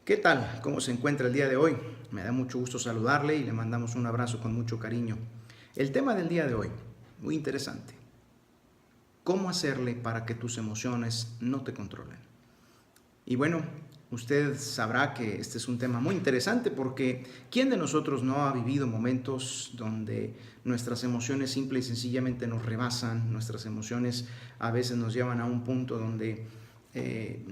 ¿Qué tal? ¿Cómo se encuentra el día de hoy? Me da mucho gusto saludarle y le mandamos un abrazo con mucho cariño. El tema del día de hoy, muy interesante. ¿Cómo hacerle para que tus emociones no te controlen? Y bueno, usted sabrá que este es un tema muy interesante porque ¿quién de nosotros no ha vivido momentos donde nuestras emociones simple y sencillamente nos rebasan? Nuestras emociones a veces nos llevan a un punto donde eh,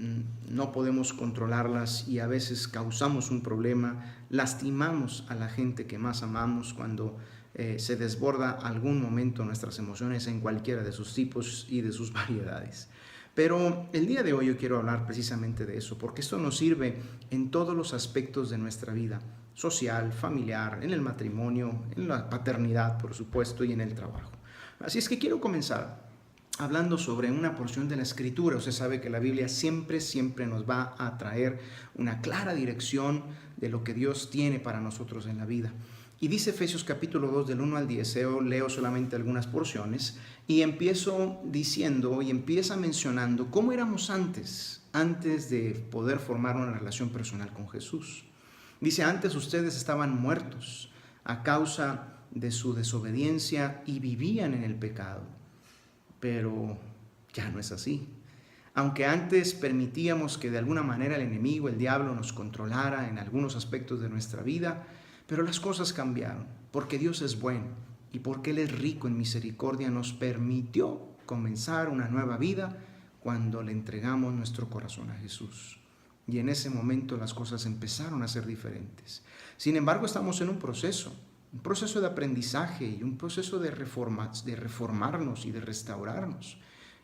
no podemos controlarlas y a veces causamos un problema, lastimamos a la gente que más amamos cuando se desborda algún momento nuestras emociones en cualquiera de sus tipos y de sus variedades. Pero el día de hoy yo quiero hablar precisamente de eso, porque esto nos sirve en todos los aspectos de nuestra vida, social, familiar, en el matrimonio, en la paternidad, por supuesto, y en el trabajo. Así es que quiero comenzar hablando sobre una porción de la Escritura. Usted sabe que la Biblia siempre nos va a traer una clara dirección de lo que Dios tiene para nosotros en la vida. Y dice Efesios capítulo 2 del 1 al 10, leo solamente algunas porciones, y empiezo diciendo y empieza mencionando cómo éramos antes de poder formar una relación personal con Jesús. Dice, antes ustedes estaban muertos a causa de su desobediencia y vivían en el pecado, pero ya no es así. Aunque antes permitíamos que de alguna manera el enemigo, el diablo, nos controlara en algunos aspectos de nuestra vida, pero las cosas cambiaron, porque Dios es bueno y porque Él es rico en misericordia, nos permitió comenzar una nueva vida cuando le entregamos nuestro corazón a Jesús. Y en ese momento las cosas empezaron a ser diferentes. Sin embargo, estamos en un proceso de aprendizaje y un proceso de reformarnos y de restaurarnos.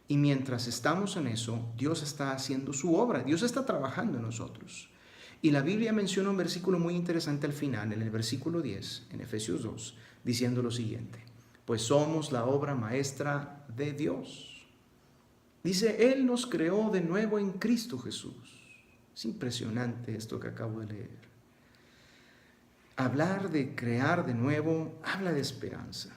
Y mientras estamos en eso, Dios está haciendo su obra, Dios está trabajando en nosotros. Y la Biblia menciona un versículo muy interesante al final, en el versículo 10, en Efesios 2, diciendo lo siguiente: pues somos la obra maestra de Dios. Dice, Él nos creó de nuevo en Cristo Jesús. Es impresionante esto que acabo de leer. Hablar de crear de nuevo habla de esperanza,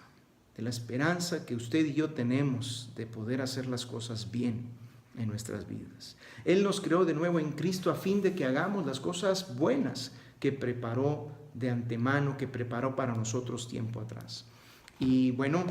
de la esperanza que usted y yo tenemos de poder hacer las cosas bien en nuestras vidas. Él nos creó de nuevo en Cristo a fin de que hagamos las cosas buenas que preparó de antemano, que preparó para nosotros tiempo atrás. Y bueno,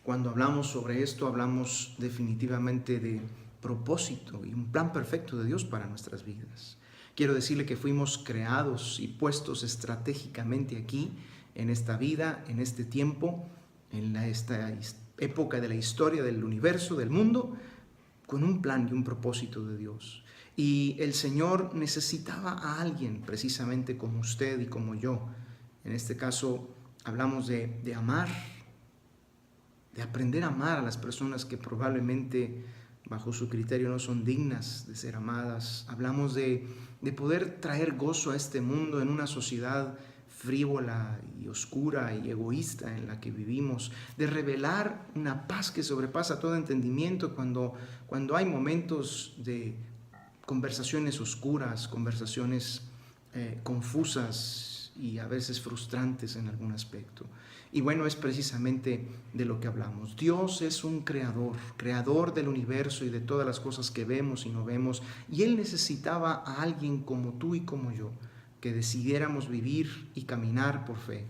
cuando hablamos sobre esto, hablamos definitivamente de propósito y un plan perfecto de Dios para nuestras vidas. Quiero decirle que fuimos creados y puestos estratégicamente aquí, en esta vida, en este tiempo, en esta época de la historia del universo, del mundo, con un plan y un propósito de Dios. Y el Señor necesitaba a alguien precisamente como usted y como yo. En este caso hablamos de amar, de aprender a amar a las personas que probablemente bajo su criterio no son dignas de ser amadas. Hablamos de poder traer gozo a este mundo en una sociedad frívola y oscura y egoísta en la que vivimos, de revelar una paz que sobrepasa todo entendimiento cuando hay momentos de conversaciones oscuras, conversaciones confusas y a veces frustrantes en algún aspecto. Y bueno, es precisamente de lo que hablamos. Dios es un creador del universo y de todas las cosas que vemos y no vemos, y Él necesitaba a alguien como tú y como yo, que decidiéramos vivir y caminar por fe,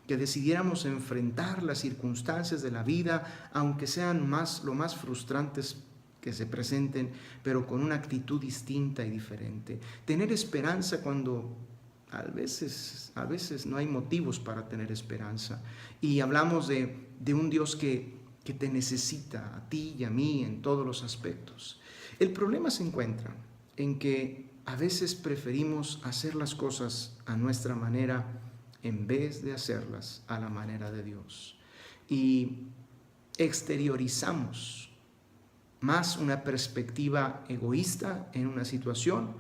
que decidiéramos enfrentar las circunstancias de la vida, aunque sean lo más frustrantes que se presenten, pero con una actitud distinta y diferente. Tener esperanza cuando a veces no hay motivos para tener esperanza. Y hablamos de un Dios que te necesita a ti y a mí en todos los aspectos. El problema se encuentra en que a veces preferimos hacer las cosas a nuestra manera en vez de hacerlas a la manera de Dios. Y exteriorizamos más una perspectiva egoísta en una situación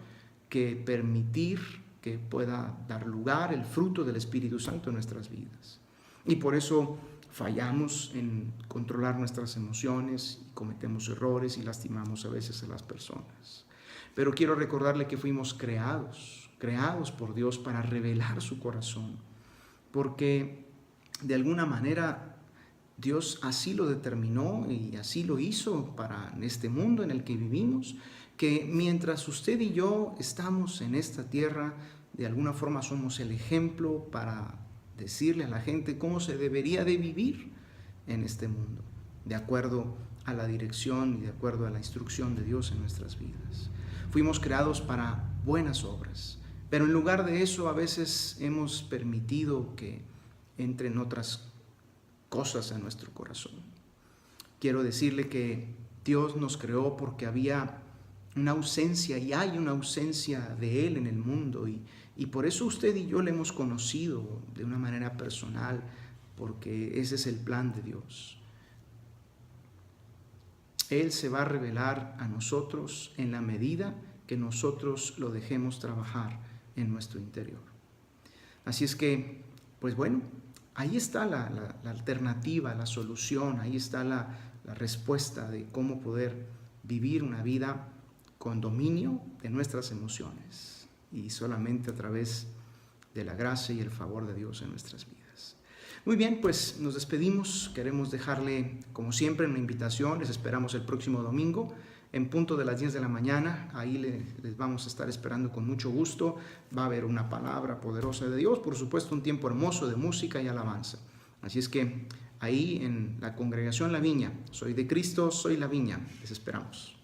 que permitir que pueda dar lugar el fruto del Espíritu Santo en nuestras vidas. Y por eso fallamos en controlar nuestras emociones y cometemos errores y lastimamos a veces a las personas. Pero quiero recordarle que fuimos creados por Dios para revelar su corazón, porque de alguna manera Dios así lo determinó y así lo hizo para este mundo en el que vivimos, que mientras usted y yo estamos en esta tierra, de alguna forma somos el ejemplo para decirle a la gente cómo se debería de vivir en este mundo, de acuerdo a la dirección y de acuerdo a la instrucción de Dios en nuestras vidas. Fuimos creados para buenas obras, pero en lugar de eso a veces hemos permitido que entren otras cosas a nuestro corazón. Quiero decirle que Dios nos creó porque había una ausencia y hay una ausencia de Él en el mundo y por eso usted y yo le hemos conocido de una manera personal, porque ese es el plan de Dios. Él se va a revelar a nosotros en la medida que nosotros lo dejemos trabajar en nuestro interior. Así es que, pues bueno, ahí está la alternativa, la solución, ahí está la respuesta de cómo poder vivir una vida con dominio de nuestras emociones y solamente a través de la gracia y el favor de Dios en nuestras vidas. Muy bien, pues nos despedimos. Queremos dejarle, como siempre, una invitación. Les esperamos el próximo domingo en punto de las 10 de la mañana. Ahí les vamos a estar esperando con mucho gusto. Va a haber una palabra poderosa de Dios, por supuesto un tiempo hermoso de música y alabanza. Así es que ahí en la congregación La Viña, soy de Cristo, soy la Viña. Les esperamos.